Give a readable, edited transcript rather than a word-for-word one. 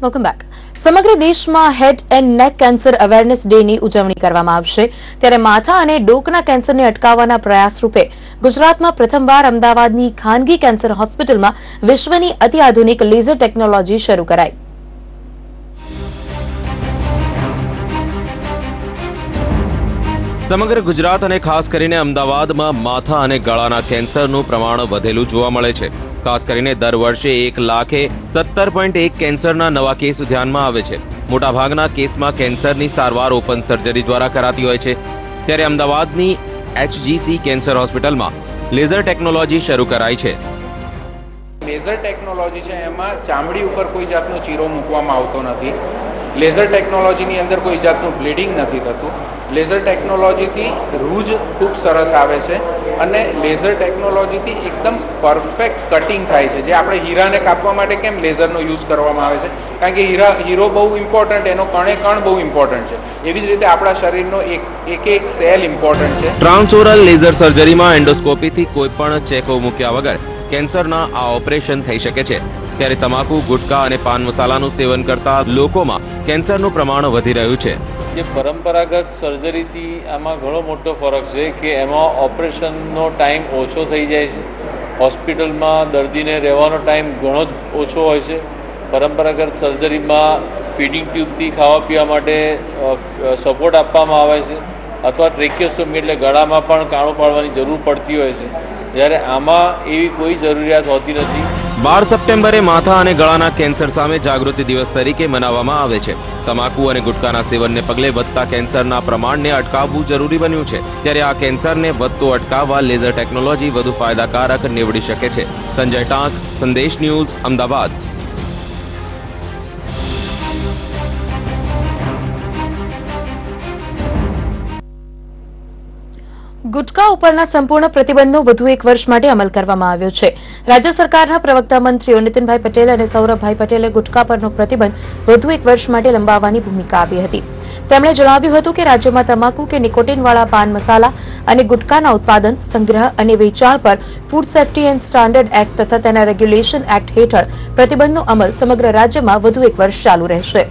Welcome back. સમગ્ર દેશમાં head and neck cancer awareness ડેની ઉજવણી કરવામાં આવશે ત્યારે માથા અને ડોકના કેન્સરને અટકાવવાના પ્રયાસ રૂપે ગુજરાતમાં પ્રથમવાર અમદાવાદની ખાનગી કેન્સર હોસ્પિટલમાં વિશ્વની અતિ આધુનિક લેઝર ટેકનોલોજી શરૂ કરાઈ। સમગ્ર ગુજરાત અને ખાસ કરીને અમદાવાદમાં માથા અને ગળાના કેન્સરનું પ્રમાણ વધેલું જોવા મળે છે। ખાસ કરીને દર વર્ષે 1,17.1 કેન્સરના નવા કેસ ધ્યાનમાં આવે છે। મોટાભાગના કેસમાં કેન્સરની સારવાર ઓપન સર્જરી દ્વારા કરાતી હોય છે, ત્યારે અમદાવાદની HGC કેન્સર હોસ્પિટલમાં લેઝર ટેકનોલોજી શરૂ કરાઈ છે। લેઝર ટેકનોલોજી છે એમાં ચામડી ઉપર કોઈ જાતનો ચીરો મૂકવામાં આવતો નથી। લેઝર ટેકનોલોજીની અંદર કોઈ જાતનું બ્લીડિંગ નથી થતું। લેઝર ટેકનોલોજીથી રૂજ ખૂબ સરસ આવે છે અને લેઝર ટેકનોલોજીથી એકદમ પરફેક્ટ કટિંગ થાય છે। જે આપણે હીરાને કાપવા માટે કેમ લેઝરનો યુઝ કરવામાં આવે છે, કારણ કે હીરો બહુ ઇમ્પોર્ટન્ટ, એનો કણે કણ બહુ ઇમ્પોર્ટન્ટ છે। એવી જ રીતે આપણા શરીરનો એક સેલ ઇમ્પોર્ટન્ટ છે। ટ્રાન્સઓરલ લેઝર સર્જરીમાં એન્ડોસ્કોપીથી કોઈ પણ ચેકો મૂક્યા વગર કેન્સરના આ ઓપરેશન થઈ શકે છે। ત્યારે તમાકુ, ગુટકા અને પાન મસાલાનું સેવન કરતા લોકોમાં કેન્સરનું પ્રમાણ વધી રહ્યું છે। જે પરંપરાગત સર્જરીથી આમાં ઘણો મોટો ફરક છે કે એમાં ઓપરેશનનો ટાઈમ ઓછો થઈ જાય છે। હોસ્પિટલમાં દર્દીને રહેવાનો ટાઈમ ઘણો જ ઓછો હોય છે। પરંપરાગત સર્જરીમાં ફીડિંગ ટ્યુબથી ખાવા પીવા માટે સપોર્ટ આપવામાં આવે છે અથવા ટ્રેકિયોસ્ટોમી એટલે ગળામાં પણ કાણું પાડવાની જરૂર પડતી હોય છે, જ્યારે આમાં એવી કોઈ જરૂરિયાત હોતી નથી। 12 સપ્ટેમ્બરે માથા અને ગળાના કેન્સર સામે જાગૃતિ દિવસ તરીકે મનાવવામાં આવે છે। તમાકુ અને ગુટકાના સેવનને પગલે વધતા કેન્સરના પ્રમાણને અટકાવવું જરૂરી બન્યું છે, ત્યારે આ કેન્સરને વધતો અટકાવવા લેઝર ટેકનોલોજી વધુ ફાયદાકારક નીવડી શકે છે। સંજય ટાંક, સંદેશ ન્યૂઝ, અમદાવાદ। ગુટકા ઉપરના સંપૂર્ણ પ્રતિબંધનો વધુ એક વર્ષ માટે અમલ કરવામાં આવ્યો છે। રાજ્ય સરકારના પ્રવક્તા મંત્રીઓ નીતિનભાઈ પટેલ અને સૌરભભાઈ પટેલે ગુટકા પરનો પ્રતિબંધ વધુ એક વર્ષ માટે લંબાવવાની ભૂમિકા આપી હતી। તેમણે જણાવ્યું હતું કે રાજ્યમાં તમાકુ કે નિકોટિનવાળા પાન મસાલા અને ગુટકાના ઉત્પાદન, સંગ્રહ અને વેચાણ પર food safety and standard act તથા તેના રેગ્યુલેશન એક્ટ હેઠળ પ્રતિબંધનો અમલ સમગ્ર રાજ્યમાં વધુ એક વર્ષ ચાલુ રહેશે।